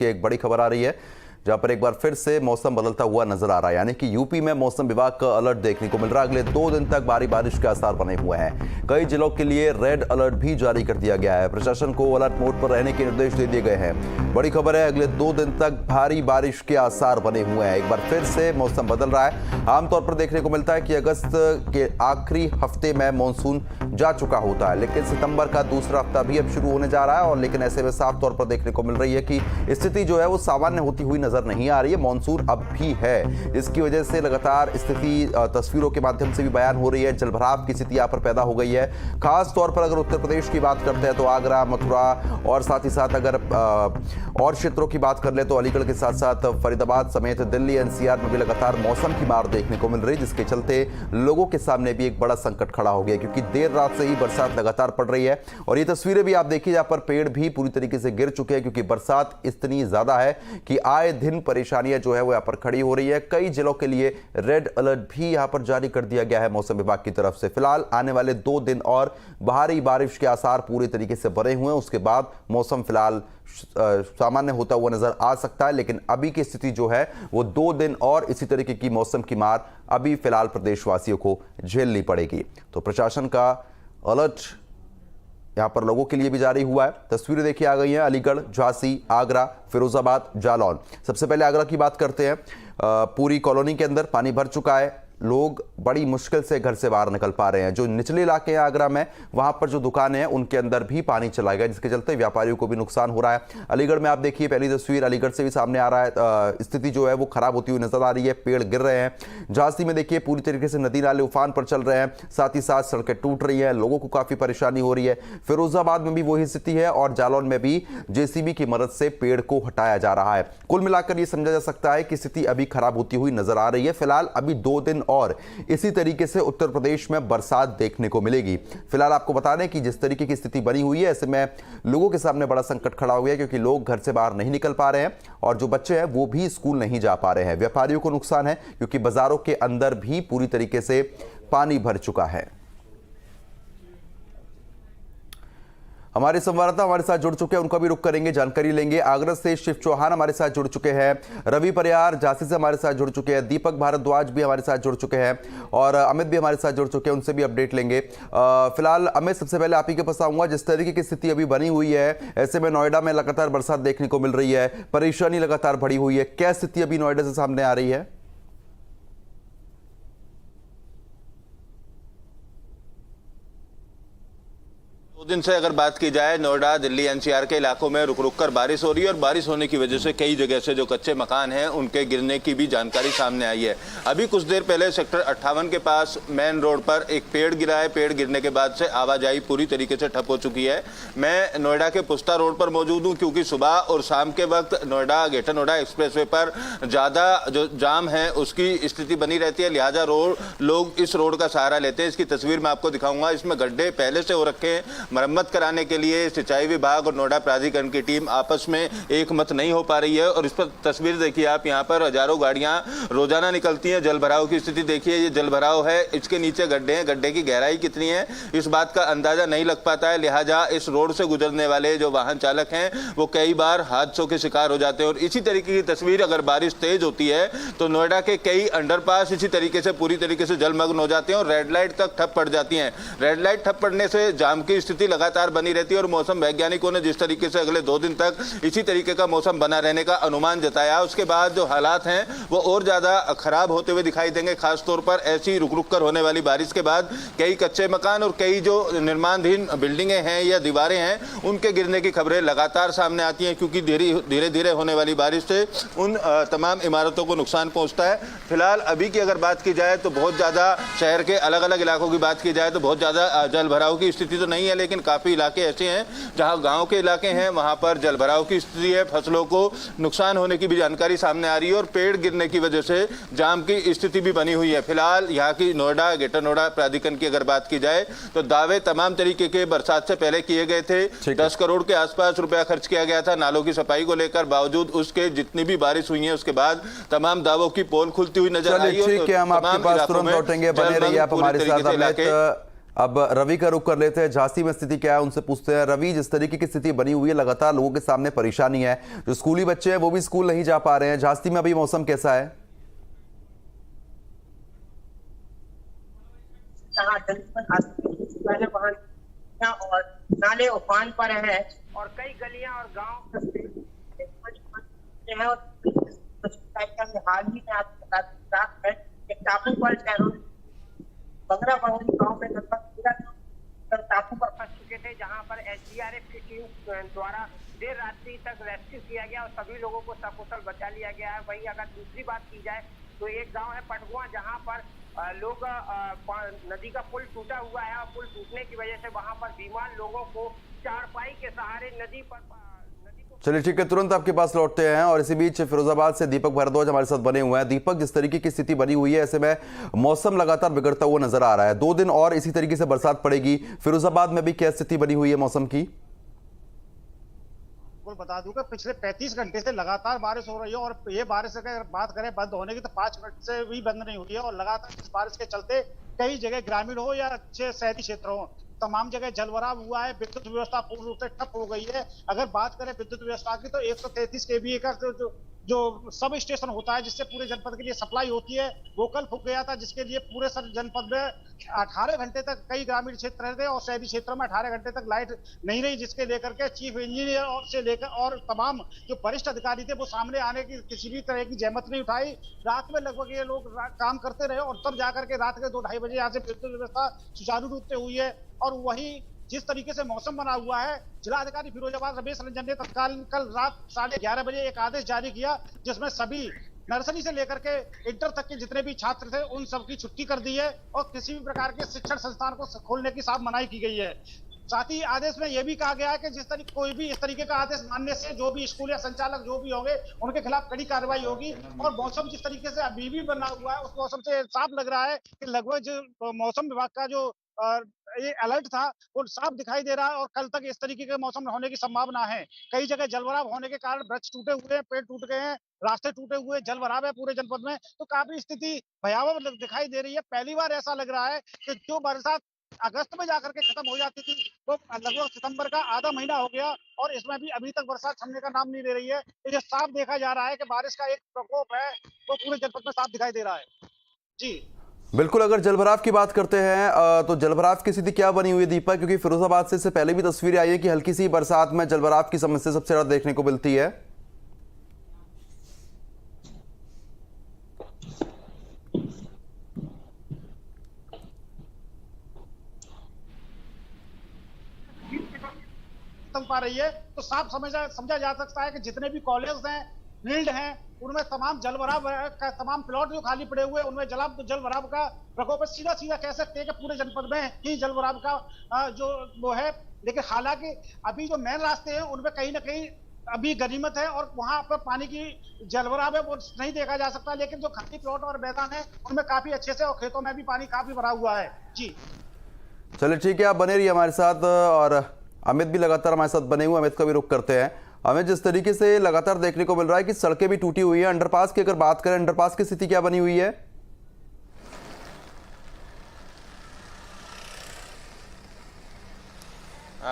की एक बड़ी खबर आ रही है, जहां पर एक बार फिर से मौसम बदलता हुआ नजर आ रहा है। यानी कि यूपी में मौसम विभाग का अलर्ट देखने को मिल रहा है। अगले 2 दिन तक भारी बारिश के आसार बने हुए हैं। कई जिलों के लिए रेड अलर्ट भी जारी कर दिया गया है। प्रशासन को अलर्ट मोड पर रहने के निर्देश दे दिए गए हैं। बड़ी खबर है, अगले 2 दिन तक भारी बारिश के आसार बने हुए हैं। एक बार फिर से मौसम बदल रहा है। आमतौर पर देखने को मिलता है कि अगस्त के आखिरी हफ्ते में मानसून जा चुका होता है, लेकिन सितंबर का दूसरा हफ्ता भी अब शुरू होने जा रहा है। और लेकिन ऐसे में साफ तौर पर देखने को मिल रही है कि स्थिति जो है वो सामान्य होती हुई नजर नहीं आ रही है। मानसून अब भी है, इसकी वजह से लगातार स्थिति तस्वीरों के माध्यम से भी बयान हो रही है। जलभराव की स्थिति यहाँ पर पैदा हो गई है। खास तौर पर अगर उत्तर प्रदेश की बात करते हैं तो आगरा, मथुरा और साथ ही साथ अगर और क्षेत्रों की बात कर ले तो अलीगढ़ के साथ साथ फरीदाबाद समेत दिल्ली एनसीआर में भी लगातार मौसम की मार देखने को मिल रही है, जिसके चलते लोगों के सामने भी एक बड़ा संकट खड़ा हो गया, क्योंकि देर रात से ही बरसात लगातार पड़ रही है। और ये तस्वीरें भी आप देखिए, जहां पर पेड़ भी पूरी तरीके से गिर चुके हैं, क्योंकि बरसात इतनी ज्यादा है कि आए दिन परेशानियां जो है वो यहाँ पर खड़ी हो रही है। कई जिलों के लिए रेड अलर्ट भी यहाँ पर जारी कर दिया गया है मौसम विभाग की तरफ से। फिलहाल आने वाले 2 दिन और भारी बारिश के आसार पूरी तरीके से बने हुए हैं। उसके बाद मौसम फिलहाल सामान्य होता हुआ नजर आ सकता है, लेकिन अभी की स्थिति जो है वो 2 दिन और इसी तरीके की मौसम की मार अभी फिलहाल प्रदेशवासियों को झेलनी पड़ेगी। तो प्रशासन का अलर्ट यहां पर लोगों के लिए भी जारी हुआ है। तस्वीरें देखिए आ गई हैं, अलीगढ़, झांसी, आगरा, फिरोजाबाद, जालौन। सबसे पहले आगरा की बात करते हैं। पूरी कॉलोनी के अंदर पानी भर चुका है। लोग बड़ी मुश्किल से घर से बाहर निकल पा रहे हैं। जो निचले इलाके हैं आगरा में, वहां पर जो दुकानें हैं उनके अंदर भी पानी चला गया, जिसके चलते व्यापारियों को भी नुकसान हो रहा है। अलीगढ़ में आप देखिए, पहली तस्वीर अलीगढ़ से भी सामने आ रहा है। स्थिति जो है वो खराब होती हुई नजर आ रही है। पेड़ गिर रहे हैं। झांसी में देखिए पूरी तरीके से नदी नाले उफान पर चल रहे हैं, साथ ही साथ सड़कें टूट रही है, लोगों को काफी परेशानी हो रही है। फिरोजाबाद में भी वही स्थिति है और जालौन में भी जेसीबी की मदद से पेड़ को हटाया जा रहा है। कुल मिलाकर यह समझा जा सकता है कि स्थिति अभी खराब होती हुई नजर आ रही है। फिलहाल अभी 2 दिन और इसी तरीके से उत्तर प्रदेश में बरसात देखने को मिलेगी। फिलहाल आपको बता दें कि जिस तरीके की स्थिति बनी हुई है, ऐसे में लोगों के सामने बड़ा संकट खड़ा हो गया, क्योंकि लोग घर से बाहर नहीं निकल पा रहे हैं और जो बच्चे हैं वो भी स्कूल नहीं जा पा रहे हैं। व्यापारियों को नुकसान है, क्योंकि बाजारों के अंदर भी पूरी तरीके से पानी भर चुका है। हमारे संवाददाता हमारे साथ जुड़ चुके हैं, उनका भी रुख करेंगे, जानकारी लेंगे। आगरा से शिव चौहान हमारे साथ जुड़ चुके हैं, रवि परियार झांसी से हमारे साथ जुड़ चुके हैं, दीपक भारद्वाज भी हमारे साथ जुड़ चुके हैं और अमित भी हमारे साथ जुड़ चुके हैं, उनसे भी अपडेट लेंगे। फिलहाल अमित, सबसे पहले आप ही के पास आऊंगा। जिस तरीके की स्थिति अभी बनी हुई है, ऐसे में नोएडा में लगातार बरसात देखने को मिल रही है, परेशानी लगातार बढ़ी हुई है, क्या स्थिति अभी नोएडा से सामने आ रही है? 2 दिन से अगर बात की जाए, नोएडा, दिल्ली एनसीआर के इलाकों में रुक रुक कर बारिश हो रही है और बारिश होने की वजह से कई जगह से जो कच्चे मकान हैं उनके गिरने की भी जानकारी सामने आई है। अभी कुछ देर पहले सेक्टर 58 के पास मेन रोड पर एक पेड़ गिरा है। पेड़ गिरने के बाद से आवाजाही पूरी तरीके से ठप हो चुकी है। मैं नोएडा के पुस्ता रोड पर मौजूद हूँ, क्योंकि सुबह और शाम के वक्त नोएडा ग्रेटर नोएडा एक्सप्रेसवे पर ज़्यादा जो जाम है उसकी स्थिति बनी रहती है, लिहाजा लोग इस रोड का सहारा लेते हैं। इसकी तस्वीर मैं आपको दिखाऊंगा। इसमें गड्ढे पहले से हो रखे हैं। मरम्मत कराने के लिए सिंचाई विभाग और नोएडा प्राधिकरण की टीम आपस में एक मत नहीं हो पा रही है। और इस पर तस्वीर देखिए आप, यहाँ पर हजारों गाड़ियां रोजाना निकलती हैं। जलभराव की स्थिति देखिए, ये जलभराव है, इसके नीचे गड्ढे हैं। गड्ढे की गहराई कितनी है इस बात का अंदाजा नहीं लग पाता है, लिहाजा इस रोड से गुजरने वाले जो वाहन चालक हैं वो कई बार हादसों के शिकार हो जाते हैं। और इसी तरीके की तस्वीर, अगर बारिश तेज होती है तो नोएडा के कई अंडरपास इसी तरीके से पूरी तरीके से जलमग्न हो जाते हैं और रेड लाइट तक ठप पड़ जाती हैं। रेड लाइट ठप पड़ने से जाम की स्थिति लगातार बनी रहती है और मौसम वैज्ञानिकों ने जिस तरीके से अगले 2 दिन तक इसी तरीके का मौसम बना रहने का अनुमान जताया, उसके बाद जो हालात हैं वो और ज्यादा खराब होते हुए दिखाई देंगे। खासतौर पर ऐसी रुक रुक कर होने वाली बारिश के बाद कई कच्चे मकान और कई जो निर्माणाधीन बिल्डिंगें हैं या दीवारें हैं उनके गिरने की खबरें लगातार सामने आती हैं, क्योंकि धीरे धीरे होने वाली बारिश से उन तमाम इमारतों को नुकसान पहुंचता है। फिलहाल अभी की अगर बात की जाए तो बहुत ज्यादा शहर के अलग अलग इलाकों की बात की जाए तो बहुत ज्यादा जल भराव की स्थिति तो नहीं है, लेकिन काफी इलाके ऐसे हैं जहां गांव के इलाके हैं वहां पर जलभराव की स्थिति है। फसलों को नुकसान होने की भी जानकारी सामने आ रही है और पेड़ गिरने की वजह से जाम की स्थिति भी बनी हुई है। फिलहाल यहाँ की नोएडा ग्रेटर नोएडा प्राधिकरण की अगर बात की जाए तो दावे तमाम तरीके के बरसात से पहले किए गए थे। 10 करोड़ के आसपास रुपया खर्च किया गया था नालों की सफाई को लेकर। बावजूद उसके जितनी भी बारिश हुई है उसके बाद तमाम दावों की पोल खुलती हुई नजर आई है। ठीक है, हम आपके पास तुरंत लौटेंगे, बने रहिए आप हमारे साथ। अब रवि का रुख कर लेते हैं, झांसी में स्थिति क्या है उनसे पूछते हैं। रवि, जिस तरीके की स्थिति बनी हुई है, लगातार लोगों के सामने परेशानी है, जो स्कूली बच्चे हैं वो भी स्कूल नहीं जा पा रहे हैं। झांसी में अभी मौसम कैसा है? और नाले उफान पर है और कई गलियां और गांव हाल ही में आपको बता है कि टापू पर बगरा बगरी गांव में लगभग टापू पर फंस चुके थे, जहां पर एसडीआरएफ की टीम द्वारा देर रात्रि तक रेस्क्यू किया गया और सभी लोगों को सकुशल बचा लिया गया है। वहीं अगर दूसरी बात की जाए तो एक गांव है पटगुआ, जहां पर लोग नदी का पुल टूटा हुआ है और पुल टूटने की वजह से वहां पर बीमार लोगों को चारपाई के सहारे नदी को चलिए ठीक है, तुरंत आपके पास लौटते हैं। और इसी बीच फिरोजाबाद से दीपक भारद्वाज हमारे साथ बने हुए हैं। दीपक, जिस तरीके की स्थिति बनी हुई है, ऐसे में मौसम लगातार बिगड़ता हुआ नजर आ रहा है, 2 दिन और इसी तरीके से बरसात पड़ेगी। फिरोजाबाद में भी क्या स्थिति बनी हुई है मौसम की? बता दूं कि पिछले 35 घंटे से लगातार बारिश हो रही है और ये बारिश अगर बात करें बंद होने की तो 5 मिनट से भी बंद नहीं हुई है। और लगातार इस बारिश के चलते कई जगह ग्रामीण हो या अच्छे शहरी क्षेत्र हो, तमाम जगह जलभराव हुआ है। विद्युत व्यवस्था पूर्ण रूप से ठप हो गई है। अगर बात करें विद्युत व्यवस्था की तो 133 kVA का जो सब स्टेशन होता है जिससे पूरे जनपद के लिए सप्लाई होती है, वो कल फूक गया था, जिसके लिए पूरे जनपद में 18 घंटे तक कई ग्रामीण क्षेत्र रहते और शहरी क्षेत्रों में 18 घंटे तक लाइट नहीं रही, जिसके लेकर के चीफ इंजीनियर से लेकर और तमाम जो वरिष्ठ अधिकारी थे वो सामने आने की किसी भी तरह की जहमत नहीं उठाई। रात में लगभग ये लोग काम करते रहे और तब जाकर के रात के 2-2:30 बजे यहाँ से विद्युत व्यवस्था सुचारू रूप से हुई है। और वही जिस तरीके से मौसम बना हुआ है, जिलाधिकारी फिरोजाबाद रमेश रंजन ने तत्काल कल रात 11:30 बजे एक आदेश जारी किया, जिसमें सभी नर्सरी से लेकर के इंटर तक के जितने भी छात्र थे उन सबकी छुट्टी कर दी है और किसी भी प्रकार के शिक्षण संस्थान को खोलने की साफ मनाही की गई है। साथ ही आदेश में यह भी कहा गया है कि जिस तरीके कोई भी इस तरीके का आदेश मानने से जो भी स्कूल या संचालक जो भी होंगे उनके खिलाफ कड़ी कार्रवाई होगी। और मौसम जिस तरीके से अभी भी बना हुआ है उस मौसम से साफ लग रहा है कि लगभग जो मौसम विभाग का जो ये अलर्ट था वो साफ दिखाई दे रहा है और कल तक इस तरीके के मौसम होने की संभावना है। कई जगह जलभराव होने के कारण वृक्ष टूटे हुए हैं, पेड़ टूट गए हैं, रास्ते टूटे हुए, जलभराव है पूरे जनपद में, तो काफी स्थिति भयावह दिखाई दे रही है। पहली बार ऐसा लग रहा है कि जो बरसात अगस्त में जाकर के खत्म हो जाती थी वो लगभग सितंबर का आधा महीना हो गया और इसमें भी अभी तक बरसात थमने का नाम नहीं ले रही है। ये साफ देखा जा रहा है कि बारिश का एक प्रकोप है वो पूरे जनपद में साफ दिखाई दे रहा है। जी बिल्कुल, अगर जलभराव की बात करते हैं तो जलभराव की स्थिति क्या बनी हुई है दीपक? क्योंकि फिरोजाबाद से इससे पहले भी तस्वीरें आई है कि हल्की सी बरसात में जलभराव की समस्या सबसे ज्यादा देखने को मिलती है। पा रही है तो साफ समझा जा सकता है कि जितने भी कॉलेज हैं, फील्ड हैं, उनमें तमाम जलभराव का तमाम प्लॉट जो खाली पड़े हुए उनमें जलभराव का प्रकोप सीधा कह सकते हैं कि पूरे जनपद में ही जलभराव का जो वो है। लेकिन हालांकि अभी जो मेन रास्ते हैं उनमें कहीं ना कहीं अभी गनीमत है और वहां पर पानी की जलभराव है वो नहीं देखा जा सकता, लेकिन जो खाली प्लॉट और मैदान है उनमें काफी अच्छे से और खेतों में भी पानी काफी भरा हुआ है। जी चलिए ठीक है, आप बने रहिए हमारे साथ और अमित भी लगातार हमारे साथ बने हुए, अमित का भी रुख करते हैं। हमें जिस तरीके से लगातार देखने को मिल रहा है कि सड़कें भी टूटी हुई हैं, अंडरपास की अगर बात करें, अंडरपास की स्थिति क्या बनी हुई है?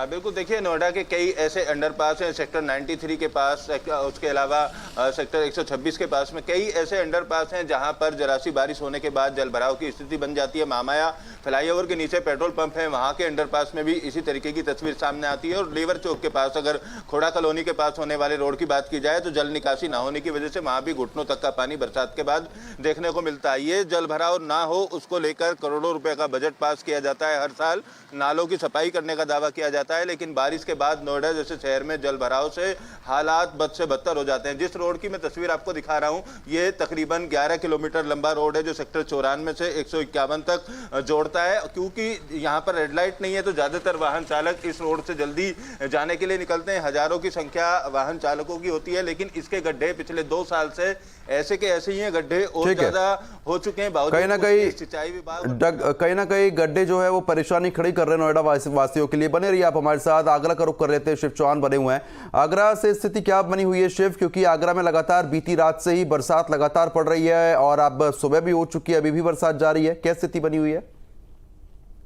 बिल्कुल, देखिए नोएडा के कई ऐसे अंडरपास हैं, सेक्टर 93 के पास, उसके अलावा सेक्टर 126 के पास में कई ऐसे अंडरपास हैं जहां पर जरा सी बारिश होने के बाद जलभराव की स्थिति बन जाती है। महामाया फ्लाईओवर के नीचे पेट्रोल पंप है, वहां के अंडरपास में भी इसी तरीके की तस्वीर सामने आती है। और लेबर चौक के पास, अगर खोड़ा कॉलोनी के पास होने वाले रोड की बात की जाए तो जल निकासी ना होने की वजह से वहां भी घुटनों तक का पानी बरसात के बाद देखने को मिलता है। ये जलभराव ना हो उसको लेकर करोड़ों रुपए का बजट पास किया जाता है हर साल, नालों की सफाई करने का दावा किया जाता है, लेकिन बारिश के बाद नोएडा जैसे शहर में जलभराव से हालात बद से बदतर हो जाते हैं। जिस रोड की मैं तस्वीर आपको दिखा रहा हूं, ये तकरीबन 11 किलोमीटर लंबा रोड है जो सेक्टर 94 से 151 तक जोड़ता है। क्योंकि यहां पर रेड लाइट नहीं है तो ज्यादातर वाहन चालक इस रोड से जल्दी जाने के लिए निकलते हैं। हजारों की संख्या वाहन चालकों की होती है, लेकिन इसके गड्ढे पिछले 2 साल से ऐसे के ऐसे ही हैं, गड्ढे और ज्यादा हो चुके हैं। कहीं ना कहीं सिंचाई विभाग कहीं ना कहीं गड्ढे जो है वो परेशानी खड़ी कर रहे हैं नोएडा वासियों के लिए। बने रहिए आप हमारे साथ, आगरा का रुख कर लेते हैं, शिव चौहान बने हुए हैं। आगरा से स्थिति क्या बनी हुई है शिव? क्योंकि आगरा में लगातार बीती रात से ही बरसात लगातार पड़ रही है और अब सुबह भी हो चुकी है, अभी भी बरसात जारी है, क्या स्थिति बनी हुई है?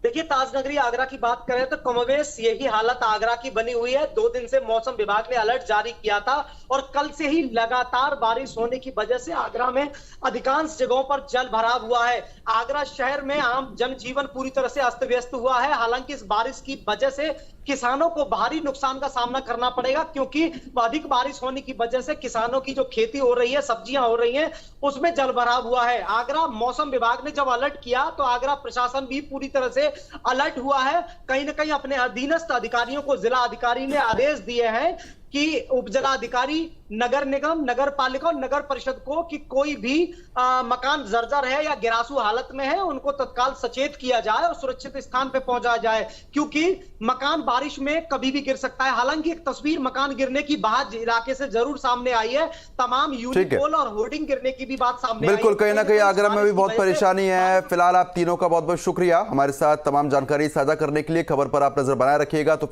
देखिए, ताजनगरी आगरा की बात करें तो कमोबेश यही हालत आगरा की बनी हुई है। 2 दिन से मौसम विभाग ने अलर्ट जारी किया था और कल से ही लगातार बारिश होने की वजह से आगरा में अधिकांश जगहों पर जल भराव हुआ है। आगरा शहर में आम जनजीवन पूरी तरह से अस्त व्यस्त हुआ है। हालांकि इस बारिश की वजह से किसानों को भारी नुकसान का सामना करना पड़ेगा, क्योंकि अधिक बारिश होने की वजह से किसानों की जो खेती हो रही है, सब्जियां हो रही हैं, उसमें जल भराव हुआ है। आगरा मौसम विभाग ने जब अलर्ट किया तो आगरा प्रशासन भी पूरी तरह से अलर्ट हुआ है। कहीं ना कहीं अपने अधीनस्थ अधिकारियों को जिला अधिकारी ने आदेश दिए हैं कि उपजिला अधिकारी, नगर निगम, नगर पालिका और नगर परिषद को कि कोई भी मकान जर्जर है या गिरासू हालत में है उनको तत्काल सचेत किया जाए और सुरक्षित स्थान पे पहुंचाया जाए, क्योंकि मकान बारिश में कभी भी गिर सकता है। हालांकि एक तस्वीर मकान गिरने की बाहर इलाके से जरूर सामने आई है। तमाम यूनिपोल और होर्डिंग गिरने की भी बात सामने आई है। बिल्कुल, कहीं ना कहीं आगरा में भी बहुत परेशानी है। फिलहाल आप तीनों का बहुत बहुत शुक्रिया हमारे साथ तमाम जानकारी साझा करने के लिए। खबर पर आप नजर बनाए रखिएगा। तो